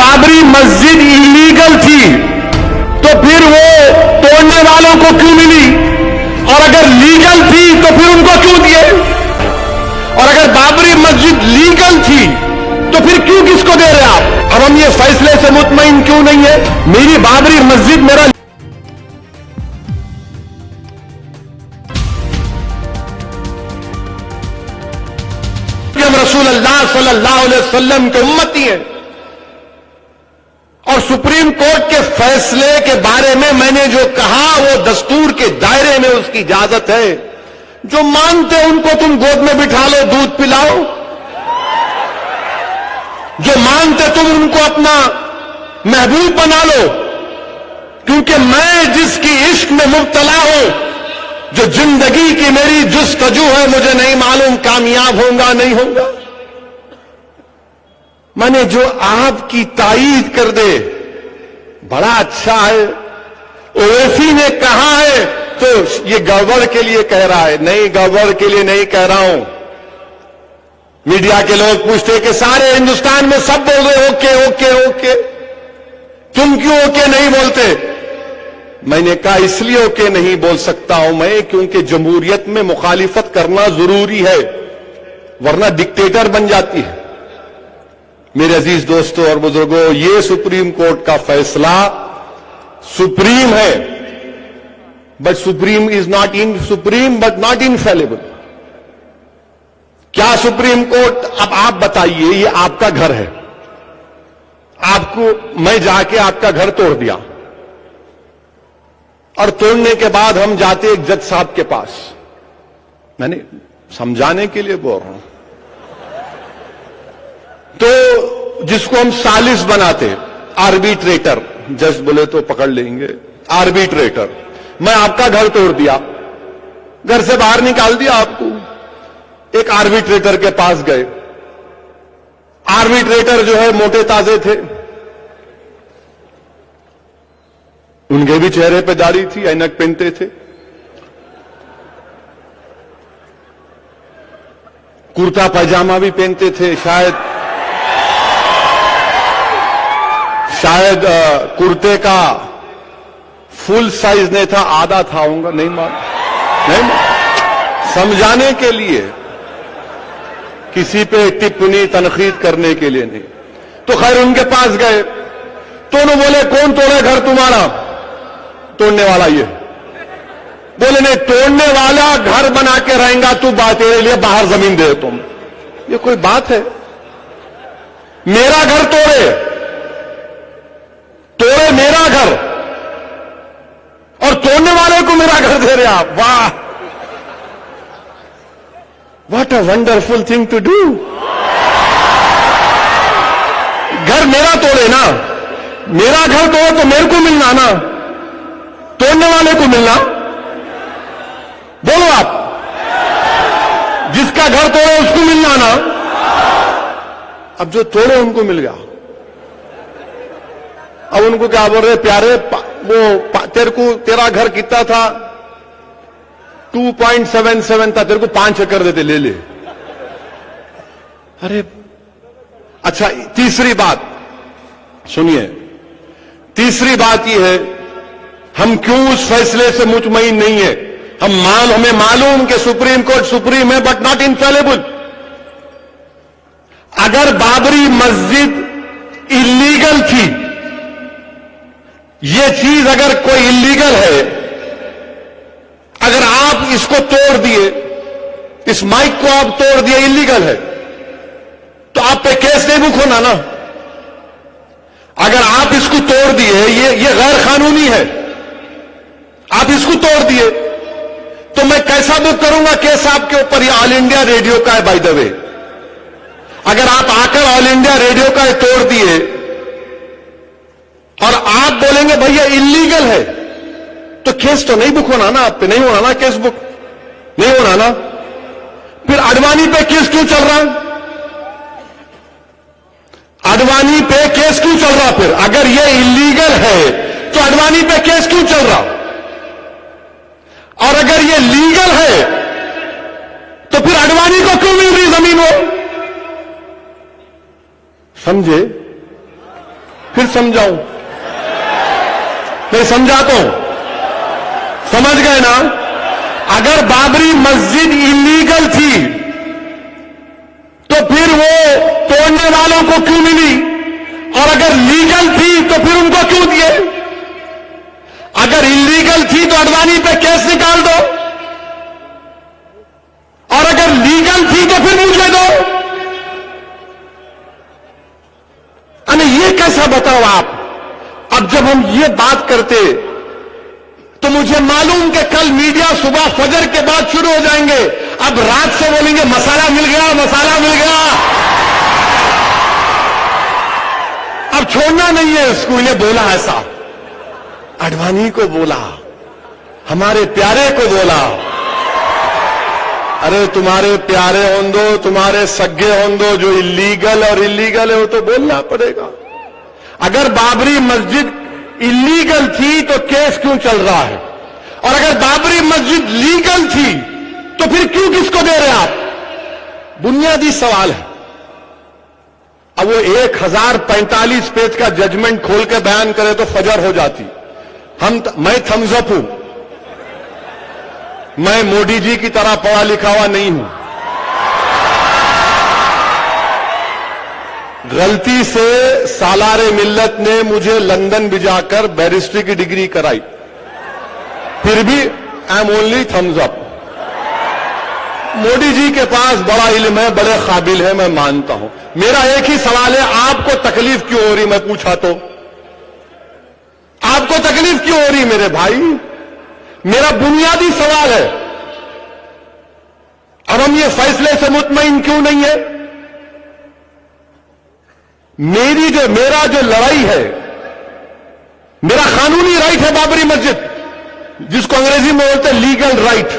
बाबरी मस्जिद इलीगल थी तो फिर वो तोड़ने वालों को क्यों मिली, और अगर लीगल थी तो फिर उनको क्यों दिए, और अगर बाबरी मस्जिद लीगल थी तो फिर क्यों किसको दे रहे आप। अब हम ये फैसले से मुतमईन क्यों नहीं है। मेरी बाबरी मस्जिद मेरा हम रसूल अल्लाह सल्लल्लाहु अलैहि वसल्लम के उम्मती हैं, और सुप्रीम कोर्ट के फैसले के बारे में मैंने जो कहा वो दस्तूर के दायरे में उसकी इजाजत है। जो मानते उनको तुम गोद में बिठा लो, दूध पिलाओ, जो मानते तुम उनको अपना महबूब बना लो, क्योंकि मैं जिसकी इश्क में मुब्तला हूं, जो जिंदगी की मेरी जुस्तजू है, मुझे नहीं मालूम कामयाब होगा नहीं होगा। माने जो आपकी ताईद कर दे बड़ा अच्छा है। ओवैसी ने कहा है तो ये गड़बड़ के लिए कह रहा है, नहीं गड़बड़ के लिए नहीं कह रहा हूं। मीडिया के लोग पूछते कि सारे हिंदुस्तान में सब बोल रहे ओके ओके ओके, तुम क्यों ओके नहीं बोलते। मैंने कहा इसलिए ओके नहीं बोल सकता हूं मैं, क्योंकि जमहूरियत में मुखालिफत करना जरूरी है, वरना डिक्टेटर बन जाती है। मेरे अजीज दोस्तों और बुजुर्गों, ये सुप्रीम कोर्ट का फैसला सुप्रीम है, but supreme is not in supreme but not infallible. क्या सुप्रीम कोर्ट, अब आप बताइए, ये आपका घर है, आपको मैं जाके आपका घर तोड़ दिया, और तोड़ने के बाद हम जाते एक जज साहब के पास, मैंने समझाने के लिए बोल रहा हूं, तो जिसको हम सालिस बनाते, आर्बिट्रेटर, जज बोले तो पकड़ लेंगे, आर्बिट्रेटर, मैं आपका घर तोड़ दिया, घर से बाहर निकाल दिया आपको, एक आर्बिट्रेटर के पास गए। आर्बिट्रेटर जो है मोटे ताजे थे, उनके भी चेहरे पे दाढ़ी थी, ऐनक पहनते थे, कुर्ता पैजामा भी पहनते थे, शायद कुर्ते का फुल साइज नहीं था, आधा था होगा, नहीं समझाने के लिए, किसी पे टिप्पणी तनकीद करने के लिए नहीं। तो खैर उनके पास गए तो उन्होंने बोले कौन तोड़े घर तुम्हारा, तोड़ने वाला ये। बोले नहीं, तोड़ने वाला घर बना के रहेगा तू, तेरे लिए बाहर जमीन दे तुम। ये कोई बात है, मेरा घर तोड़े मेरा घर, और तोड़ने वाले को मेरा घर दे रहे आप, वाह, what a wonderful thing to do. घर मेरा तोड़े ना, मेरा घर तोड़े तो मेरे को मिलना ना, तोड़ने वाले को मिलना। बोलो आप, जिसका घर तोड़े उसको मिलना ना। अब जो तोड़े उनको मिल गया। अब उनको क्या बोल रहे, प्यारे वो तेरे को, तेरा घर कितना था, 2.77 था, तेरे को 5 एकड़ देते, ले ले। अरे अच्छा, तीसरी बात सुनिए, तीसरी बात यह है, हम क्यों उस फैसले से मुतमईन नहीं है। हमें मालूम कि सुप्रीम कोर्ट सुप्रीम है बट नॉट इनफेलेबल। अगर बाबरी मस्जिद इलीगल थी, ये चीज अगर कोई इलीगल है, अगर आप इसको तोड़ दिए, इस माइक को आप तोड़ दिए, इलीगल है, तो आप पे केस नहीं बुक होना ना। अगर आप इसको तोड़ दिए, ये गैर कानूनी है, आप इसको तोड़ दिए, तो मैं कैसा बुक करूंगा केस आपके ऊपर। ये ऑल इंडिया रेडियो का है बाय द वे। अगर आप आकर ऑल इंडिया रेडियो का है तोड़ दिए और आप बोलेंगे भैया इलीगल है, तो केस तो नहीं बुक होना ना, आप पे नहीं होना ना, केस बुक नहीं होना ना। फिर अडवाणी पे केस क्यों चल रहा है, अडवाणी पे केस क्यों चल रहा। फिर अगर ये इलीगल है तो अडवाणी पे केस क्यों चल रहा, और अगर ये लीगल है तो फिर अडवाणी को क्यों मिल रही जमीन, वो समझे। پھر سمجھاؤں؟ میں سمجھاتا ہوں، سمجھ گئے نا؟ اگر بابری مسجد انلیگل تھی تو پھر وہ توڑنے والوں کو کیوں ملی؟ اور اگر لیگل تھی تو پھر ان کو کیوں دیے؟ اگر انلیگل تھی تو اڈوانی پہ کیس نکال دو، اور اگر لیگل تھی تو پھر مجھے دو۔ یہ کیسا بتاؤ آپ؟ اب جب ہم یہ بات کرتے تو مجھے معلوم کہ کل میڈیا صبح فجر کے بعد شروع ہو جائیں گے، اب رات سے بولیں گے مسالہ مل گیا، مسالہ مل گیا۔ اب چھوڑنا نہیں ہے اس کو، انہیں بولا ایسا، اڈوانی کو بولا، ہمارے پیارے کو بولا، ارے تمہارے پیارے ہوں دو، تمہارے سگے ہوں دو، جو اللیگل اور اللیگل ہے وہ تو بولنا پڑے گا۔ اگر بابری مسجد اللیگل تھی تو کیس کیوں چل رہا ہے؟ اور اگر بابری مسجد لیگل تھی تو پھر کیوں کس کو دے رہے آپ؟ بنیادی سوال ہے۔ اب وہ 1045 پیج کا ججمنٹ کھول کے بیان کرے تو فجر ہو جاتی۔ میں تھمز اپ ہوں، میں مودی جی کی طرح پڑھا لکھا ہوا نہیں ہوں۔ غلطی سے سالار ملت نے مجھے لندن بھیجا کر بیرسٹری کی ڈگری کرائی، پھر بھی آئی ایم اونلی تھمز اپ۔ مودی جی کے پاس بڑا علم ہے، بڑے قابل ہے، میں مانتا ہوں۔ میرا ایک ہی سوال ہے، آپ کو تکلیف کیوں ہو رہی؟ میں پوچھا تو آپ کو تکلیف کیوں ہو رہی میرے بھائی؟ میرا بنیادی سوال ہے۔ اور ہم یہ فیصلے سے مطمئن کیوں نہیں ہے؟ میرا جو لڑائی ہے، میرا قانونی رائٹ ہے بابری مسجد، جس کو انگریزی میں بولتے ہیں لیگل رائٹ۔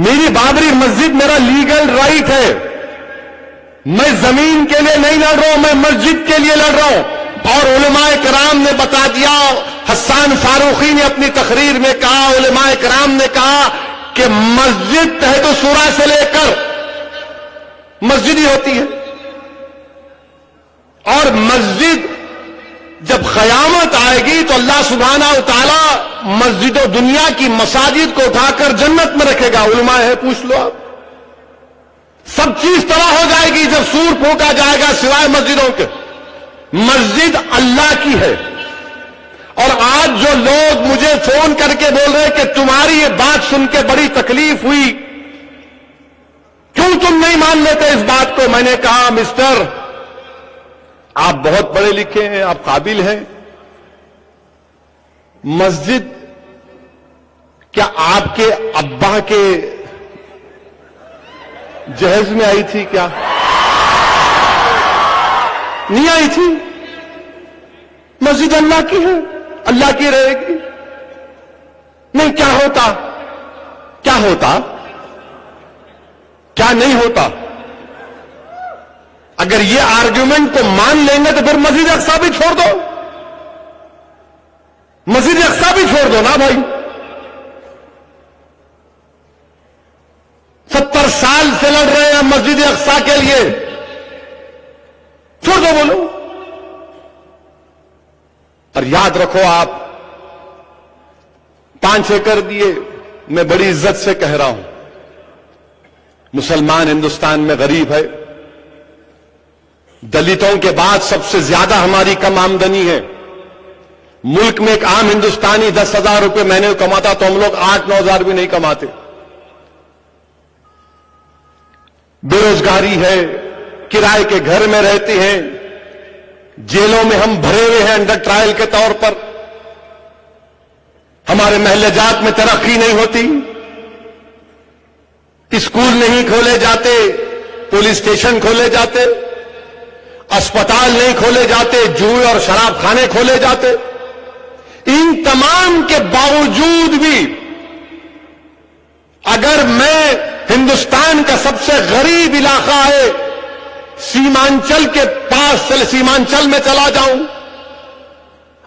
میری بابری مسجد میرا لیگل رائٹ ہے۔ میں زمین کے لیے نہیں لڑ رہا ہوں، میں مسجد کے لیے لڑ رہا ہوں۔ اور علماء کرام نے بتا دیا، حسان فاروقی نے اپنی تقریر میں کہا، علماء کرام نے کہا کہ مسجد تحت شورا سے لے کر مسجد ہی ہوتی ہے، اور مسجد جب قیامت آئے گی تو اللہ سبحانہ و تعالی مسجد و دنیا کی مساجد کو اٹھا کر جنت میں رکھے گا۔ علماء ہے، پوچھ لو آپ۔ سب چیز تباہ ہو جائے گی جب سور پھونکا جائے گا سوائے مسجدوں کے۔ مسجد اللہ کی ہے۔ اور آج جو لوگ مجھے فون کر کے بول رہے کہ تمہاری یہ بات سن کے بڑی تکلیف ہوئی، کیوں تم نہیں مان لیتے اس بات کو؟ میں نے کہا مسٹر، آپ بہت پڑھے لکھے ہیں، آپ قابل ہیں۔ مسجد کیا آپ کے ابا کے جہیز میں آئی تھی کیا؟ نہیں آئی تھی۔ مسجد اللہ کی ہے، اللہ کی رہے گی۔ نہیں، کیا ہوتا؟ کیا ہوتا؟ کیا نہیں ہوتا؟ اگر یہ آرگیومنٹ کو مان لیں گے تو پھر مسجد اقصی بھی چھوڑ دو، مسجد اقصی بھی چھوڑ دو نا بھائی۔ 70 سال سے لڑ رہے ہیں مسجد اقصی کے لیے، چھوڑ دو بولو۔ اور یاد رکھو، آپ 5 ایکڑ دیے، میں بڑی عزت سے کہہ رہا ہوں، مسلمان ہندوستان میں غریب ہے، دلتوں کے بعد سب سے زیادہ ہماری کم آمدنی ہے۔ ملک میں ایک عام ہندوستانی 10,000 روپے مہینے کماتا تو ہم لوگ 8-9 ہزار بھی نہیں کماتے۔ بے روزگاری ہے، کرائے کے گھر میں رہتے ہیں، جیلوں میں ہم بھرے ہوئے ہیں انڈر ٹرائل کے طور پر، ہمارے محلے جات میں ترقی نہیں ہوتی، اسکول نہیں کھولے جاتے، پولیس اسٹیشن کھولے جاتے، اسپتال نہیں کھولے جاتے، جوئے اور شراب خانے کھولے جاتے۔ ان تمام کے باوجود بھی اگر میں ہندوستان کا سب سے غریب علاقہ ہے سیمانچل کے پاس سیمانچل میں چلا جاؤں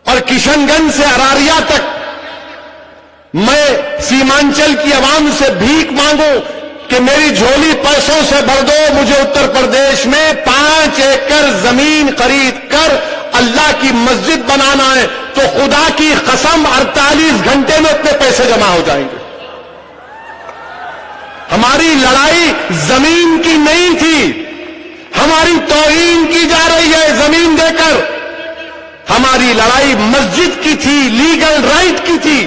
اور کشن گنج سے اراریا تک میں سیمانچل کی عوام سے بھیک مانگوں کہ میری جھولی پیسوں سے بھر دو، مجھے اتر پردیش میں 5 ایکڑ زمین خرید کر अल्लाह की मस्जिद बनाना है तो खुदा की कसम 48 घंटे में इतने पैसे जमा हो जाएंगे। हमारी लड़ाई जमीन की नहीं थी, हमारी तौहीन की जा रही है जमीन देकर। हमारी लड़ाई मस्जिद की थी, लीगल राइट की थी।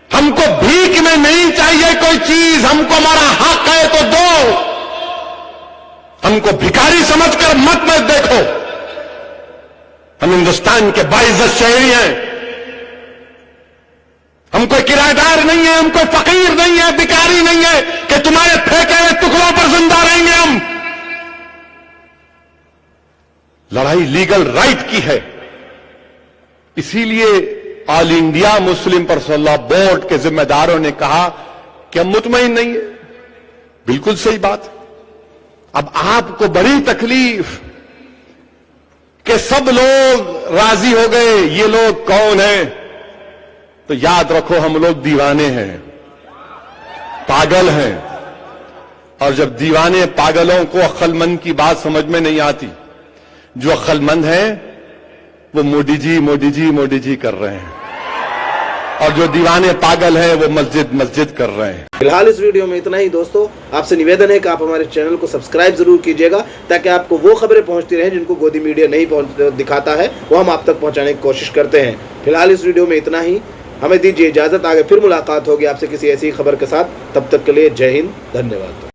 हमको भीख में नहीं चाहिए कोई चीज, हमको हमारा हक है तो दो। हमको भिखारी समझकर मत देखो। हम हिंदुस्तान के बाइज्जत शहरी हैं। हम कोई किराएदार नहीं है, हम कोई फकीर नहीं है, भिखारी नहीं है कि तुम्हारे फेंके हुए टुकड़ों पर जिंदा रहेंगे हम। लड़ाई लीगल राइट की है। इसीलिए all India Muslim personal board के जिम्मेदारों ने कहा कि हम मुतमईन नहीं है। बिल्कुल सही बात। अब आपको बड़ी तकलीफ कि सब लोग राजी हो गए, ये लोग कौन हैं? तो याद रखो, हम लोग दीवाने हैं, पागल हैं। और जब दीवाने पागलों को अक्लमंद की बात समझ में नहीं आती, जो अक्लमंद हैं वो मोदी जी मोदी जी मोदी जी कर रहे हैं, और जो दीवाने पागल हैं वो मस्जिद मस्जिद कर रहे हैं। फिलहाल इस वीडियो में इतना ही दोस्तों। आपसे निवेदन है कि आप हमारे चैनल को सब्सक्राइब जरूर कीजिएगा, ताकि आपको वो खबरें पहुंचती रहें जिनको गोदी मीडिया नहीं दिखाता है, वो हम आप तक पहुंचाने की कोशिश करते हैं। फिलहाल इस वीडियो में इतना ही। हमें दीजिए इजाजत। आगे फिर मुलाकात होगी आपसे किसी ऐसी खबर के साथ। तब तक के लिए जय हिंद, धन्यवाद।